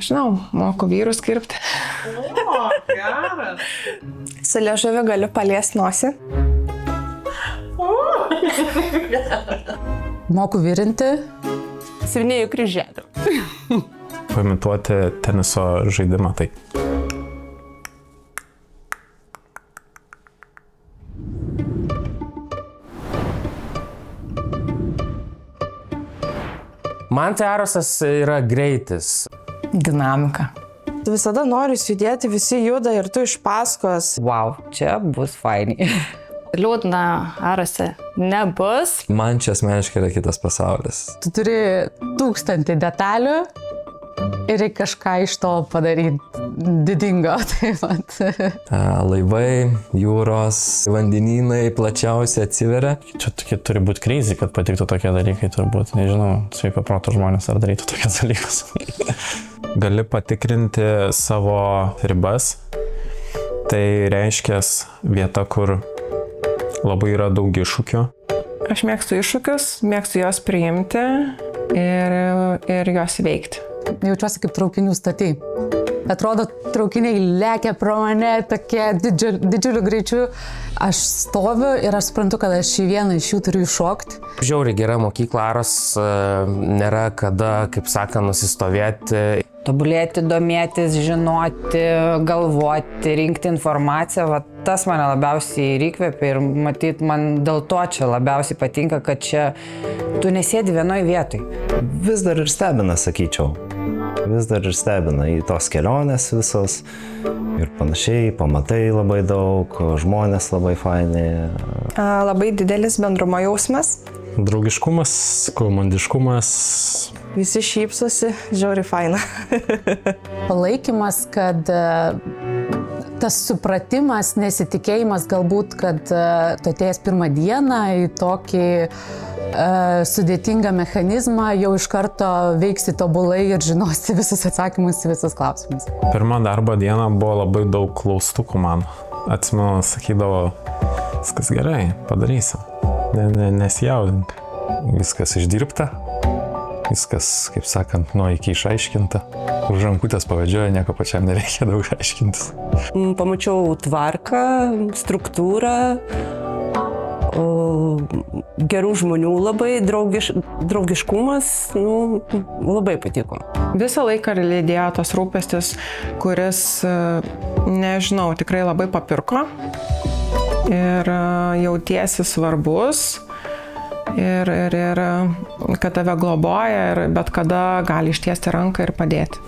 Nežinau, moku vyrus kirpti. O, geras. Su liežuviu galiu paliesti nosį. Moku virinti. Siuvinėjau kryželių. Paimituoti teniso žaidimą, tai. Man tai Arosas yra greitis. Dinamika. Tu visada nori judėti, visi juda ir tu iš paskos. Wow, čia bus fainiai. Liūdna Arose nebus. Man čia asmeniškai yra kitas pasaulis. Tu turi 1000 detalių ir reikia kažką iš to padaryti didingo. Laivai, jūros, vandenynai plačiausiai atsiveria. Čia tokie turi būti kreizi, kad patiktų tokie dalykai, turbūt. Nežinau, sveiko proto žmonės ar darytų tokias dalykus. Gali patikrinti savo ribas. Tai reiškia vieta, kur labai yra daug iššūkių. Aš mėgstu iššūkius, mėgstu juos priimti ir juos veikti. Jaučiuosi kaip traukinių staty. Atrodo, traukiniai lekia pro mane tokie didžiuliu greičiu. Aš stoviu ir aš suprantu, kad aš į vieną iš jų turiu iššokti. Žiauriai gera mokykla, Aros nėra kada, kaip saka, nusistovėti. Tobulėti, domėtis, žinoti, galvoti, rinkti informaciją. Va, tas mane labiausiai ir įkvėpia ir matyt, man dėl to čia labiausiai patinka, kad čia tu nesėdi vienoj vietoj. Vis dar ir stebina, sakyčiau. Vis dar ir stebina į tos kelionės visos ir panašiai, pamatai labai daug, žmonės labai faini. Labai didelis bendrumo jausmas. Draugiškumas, komandiškumas. Visi šypsosi, žiauriai faina. Palaikymas, kad tas supratimas, nesitikėjimas galbūt, kad tu atėjęs pirmą dieną į tokį sudėtingą mechanizmą, jau iš karto veiksi tobulai ir žinosi visus atsakymus į visus klausimus. Pirmą darbo dieną buvo labai daug klaustukų man. Atsimenu, sakydavo, viskas gerai, padarysim. Nesijaudink. Viskas išdirbta, viskas, kaip sakant, nuo iki išaiškinta. Už rankutės pavadžioja, nieko pačiam nereikia daug aiškintis. Pamačiau tvarką, struktūrą, gerų žmonių labai, draugiškumas, labai patiko. Visą laiką lydėjo tas rūpestis, kuris, nežinau, tikrai labai papirko ir jautiesi svarbus ir kad tave globoja ir bet kada gali ištiesti ranką ir padėti.